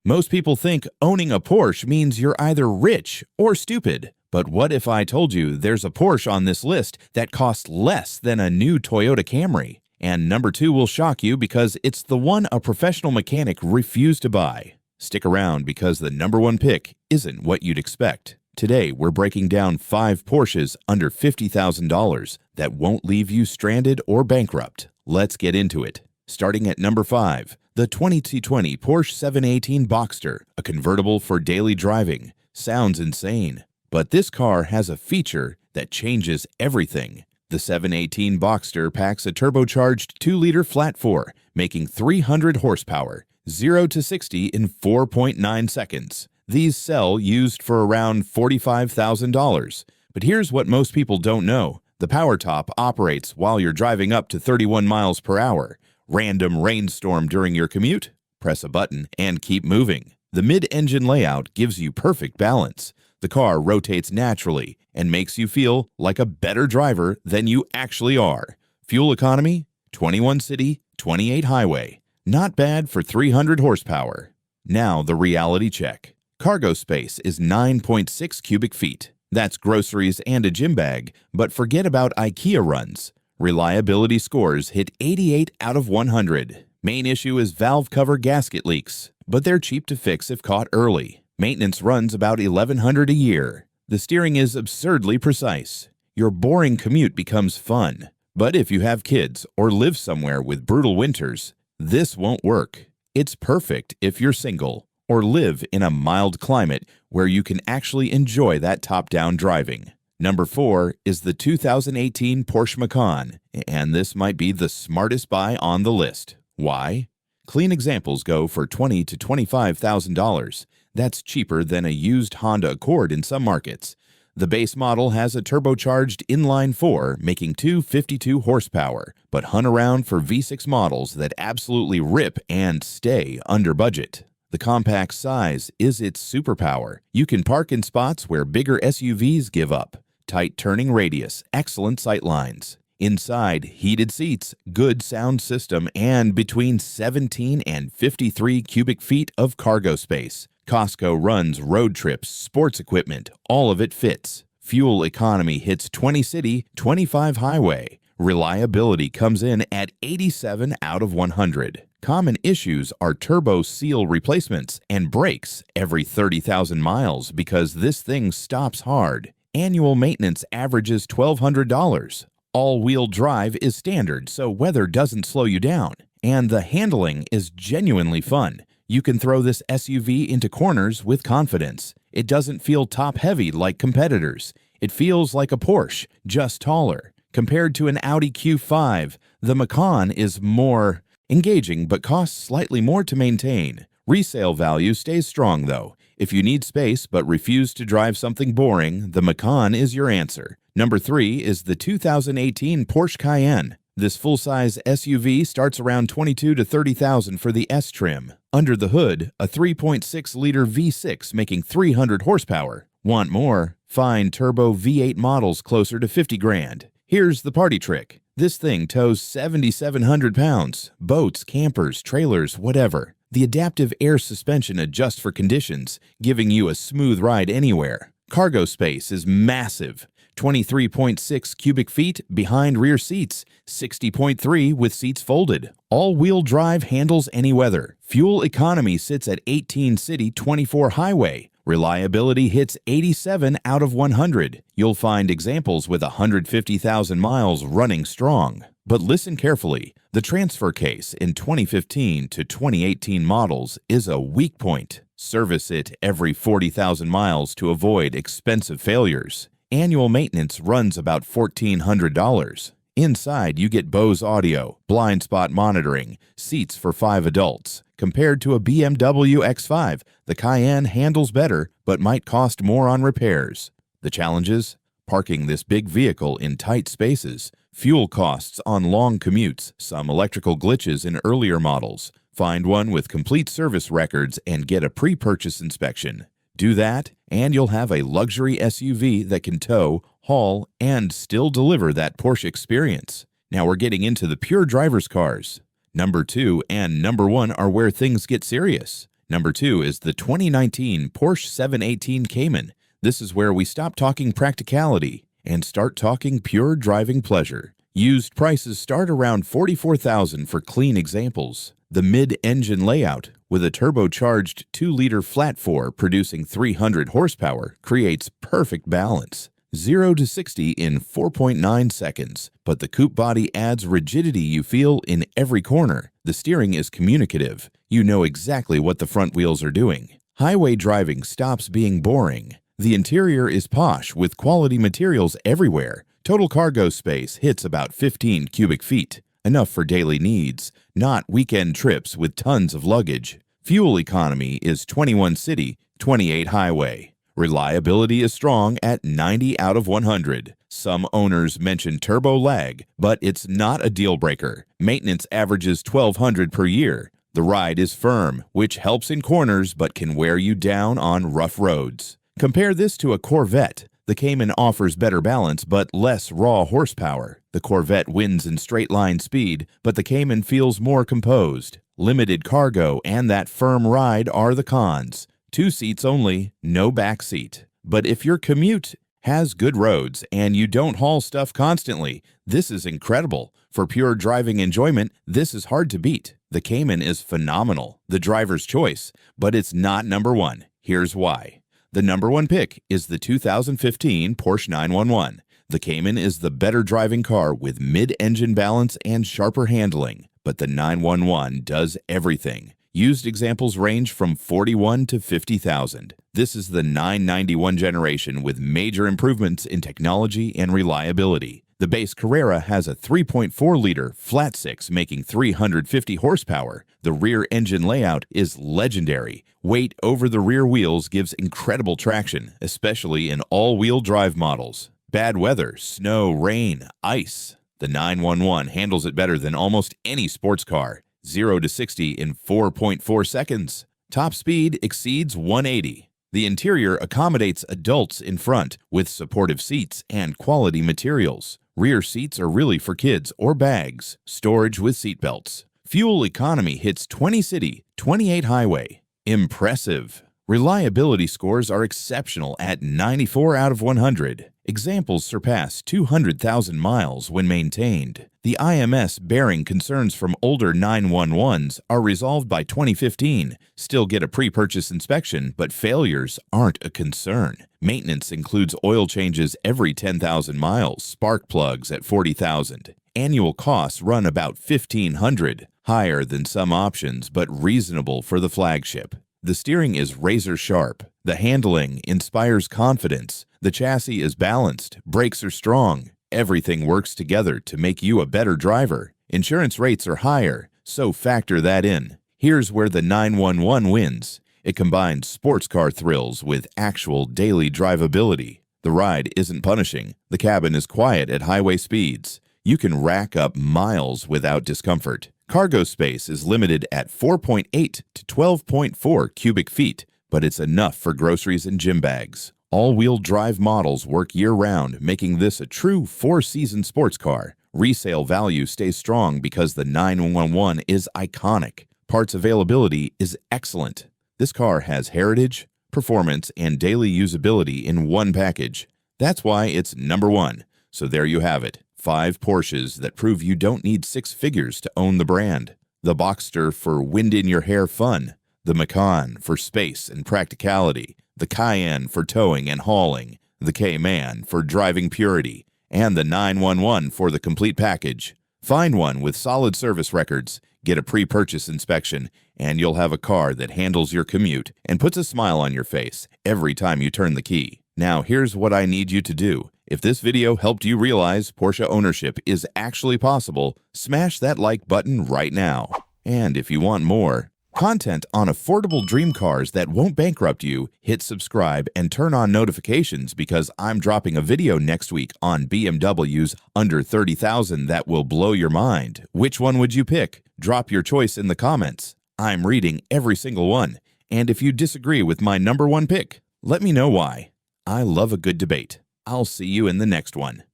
Most people think owning a Porsche means you're either rich or stupid. But what if I told you there's a Porsche on this list that costs less than a new Toyota Camry? And number 2 will shock you because it's the one a professional mechanic refused to buy. Stick around because the number 1 pick isn't what you'd expect. Today, we're breaking down 5 Porsches under $50,000 that won't leave you stranded or bankrupt. Let's get into it. Starting at number 5, the 2020 Porsche 718 Boxster, a convertible for daily driving. Sounds insane, but this car has a feature that changes everything. The 718 Boxster packs a turbocharged 2-liter flat-4, making 300 horsepower, 0 to 60 in 4.9 seconds. These sell used for around $45,000. But here's what most people don't know. The power top operates while you're driving up to 31 miles per hour. Random rainstorm during your commute? Press a button and keep moving. The mid-engine layout gives you perfect balance. The car rotates naturally and makes you feel like a better driver than you actually are. Fuel economy? 21 city, 28 highway. Not bad for 300 horsepower. Now the reality check. Cargo space is 9.6 cubic feet. That's groceries and a gym bag, but forget about IKEA runs. Reliability scores hit 88 out of 100. Main issue is valve cover gasket leaks, but they're cheap to fix if caught early. Maintenance runs about $1,100 a year. The steering is absurdly precise. Your boring commute becomes fun. But if you have kids or live somewhere with brutal winters, this won't work. It's perfect if you're single or live in a mild climate where you can actually enjoy that top-down driving. Number 4 is the 2018 Porsche Macan, and this might be the smartest buy on the list. Why? Clean examples go for $20,000 to $25,000. That's cheaper than a used Honda Accord in some markets. The base model has a turbocharged inline-4, making 252 horsepower, but hunt around for V6 models that absolutely rip and stay under budget. The compact size is its superpower. You can park in spots where bigger SUVs give up. Tight turning radius, excellent sight lines. Inside, heated seats, good sound system, and between 17 and 53 cubic feet of cargo space. Costco runs road trips, sports equipment, all of it fits. Fuel economy hits 20 city, 25 highway. Reliability comes in at 87 out of 100. Common issues are turbo seal replacements and brakes every 30,000 miles because this thing stops hard. Annual maintenance averages $1,200. All-wheel drive is standard, so weather doesn't slow you down. And the handling is genuinely fun. You can throw this SUV into corners with confidence. It doesn't feel top-heavy like competitors. It feels like a Porsche, just taller. Compared to an Audi Q5, the Macan is more engaging but costs slightly more to maintain. Resale value stays strong though. If you need space but refuse to drive something boring, the Macan is your answer. Number 3 is the 2018 Porsche Cayenne. This full-size SUV starts around $22,000 to $30,000 for the S trim. Under the hood, a 3.6-liter V6 making 300 horsepower. Want more? Find turbo V8 models closer to $50,000. Here's the party trick. This thing tows 7,700 pounds. Boats, campers, trailers, whatever. The adaptive air suspension adjusts for conditions, giving you a smooth ride anywhere. Cargo space is massive. 23.6 cubic feet behind rear seats, 60.3 with seats folded. All-wheel drive handles any weather. Fuel economy sits at 18 city, 24 highway. Reliability hits 87 out of 100. You'll find examples with 150,000 miles running strong. But listen carefully. The transfer case in 2015 to 2018 models is a weak point. Service it every 40,000 miles to avoid expensive failures. Annual maintenance runs about $1,400. Inside, you get Bose audio, blind spot monitoring, seats for 5 adults. Compared to a BMW X5, the Cayenne handles better, but might cost more on repairs. The challenges? Parking this big vehicle in tight spaces, fuel costs on long commutes, some electrical glitches in earlier models. Find one with complete service records and get a pre-purchase inspection. Do that, and you'll have a luxury SUV that can tow, haul, and still deliver that Porsche experience. Now we're getting into the pure driver's cars. Number 2 and number 1 are where things get serious. Number 2 is the 2019 Porsche 718 Cayman. This is where we stop talking practicality and start talking pure driving pleasure. Used prices start around $44,000 for clean examples. The mid-engine layout, with a turbocharged 2-liter flat-4 producing 300 horsepower, creates perfect balance. 0 to 60 in 4.9 seconds, but the coupe body adds rigidity you feel in every corner. The steering is communicative. You know exactly what the front wheels are doing. Highway driving stops being boring. The interior is posh with quality materials everywhere. Total cargo space hits about 15 cubic feet, enough for daily needs, not weekend trips with tons of luggage. Fuel economy is 21 city, 28 highway. Reliability is strong at 90 out of 100. Some owners mention turbo lag, but it's not a deal breaker. Maintenance averages $1,200 per year. The ride is firm, which helps in corners but can wear you down on rough roads. Compare this to a Corvette. The Cayman offers better balance but less raw horsepower. The Corvette wins in straight-line speed, but the Cayman feels more composed. Limited cargo and that firm ride are the cons. 2 seats only, no back seat. But if your commute has good roads and you don't haul stuff constantly, this is incredible. For pure driving enjoyment, this is hard to beat. The Cayman is phenomenal, the driver's choice, but it's not number 1. Here's why. The number 1 pick is the 2015 Porsche 911. The Cayman is the better driving car with mid-engine balance and sharper handling, but the 911 does everything. Used examples range from $41,000 to $50,000. This is the 991 generation with major improvements in technology and reliability. The base Carrera has a 3.4-liter flat-6 making 350 horsepower. The rear engine layout is legendary. Weight over the rear wheels gives incredible traction, especially in all-wheel drive models. Bad weather, snow, rain, ice. The 911 handles it better than almost any sports car. 0 to 60 in 4.4 seconds. Top speed exceeds 180. The interior accommodates adults in front with supportive seats and quality materials. Rear seats are really for kids or bags. Storage with seat belts. Fuel economy hits 20 city, 28 highway. Impressive. Reliability scores are exceptional at 94 out of 100. Examples surpass 200,000 miles when maintained. The IMS bearing concerns from older 911s are resolved by 2015. Still get a pre-purchase inspection, but failures aren't a concern. Maintenance includes oil changes every 10,000 miles, spark plugs at 40,000. Annual costs run about $1,500, higher than some options but reasonable for the flagship. The steering is razor sharp. The handling inspires confidence. The chassis is balanced. Brakes are strong. Everything works together to make you a better driver. Insurance rates are higher, so factor that in. Here's where the 911 wins. It combines sports car thrills with actual daily drivability. The ride isn't punishing. The cabin is quiet at highway speeds. You can rack up miles without discomfort. Cargo space is limited at 4.8 to 12.4 cubic feet, but it's enough for groceries and gym bags. All-wheel drive models work year-round, making this a true 4-season sports car. Resale value stays strong because the 911 is iconic. Parts availability is excellent. This car has heritage, performance, and daily usability in one package. That's why it's number 1. So there you have it. 5 Porsches that prove you don't need 6 figures to own the brand. The Boxster for wind-in-your-hair fun. The Macan for space and practicality. The Cayenne for towing and hauling. The Cayman for driving purity. And the 911 for the complete package. Find one with solid service records, get a pre-purchase inspection, and you'll have a car that handles your commute and puts a smile on your face every time you turn the key. Now here's what I need you to do. If this video helped you realize Porsche ownership is actually possible, smash that like button right now. And if you want more content on affordable dream cars that won't bankrupt you, hit subscribe and turn on notifications because I'm dropping a video next week on BMWs under 30,000 that will blow your mind. Which one would you pick? Drop your choice in the comments. I'm reading every single one. And if you disagree with my number 1 pick, let me know why. I love a good debate. I'll see you in the next one.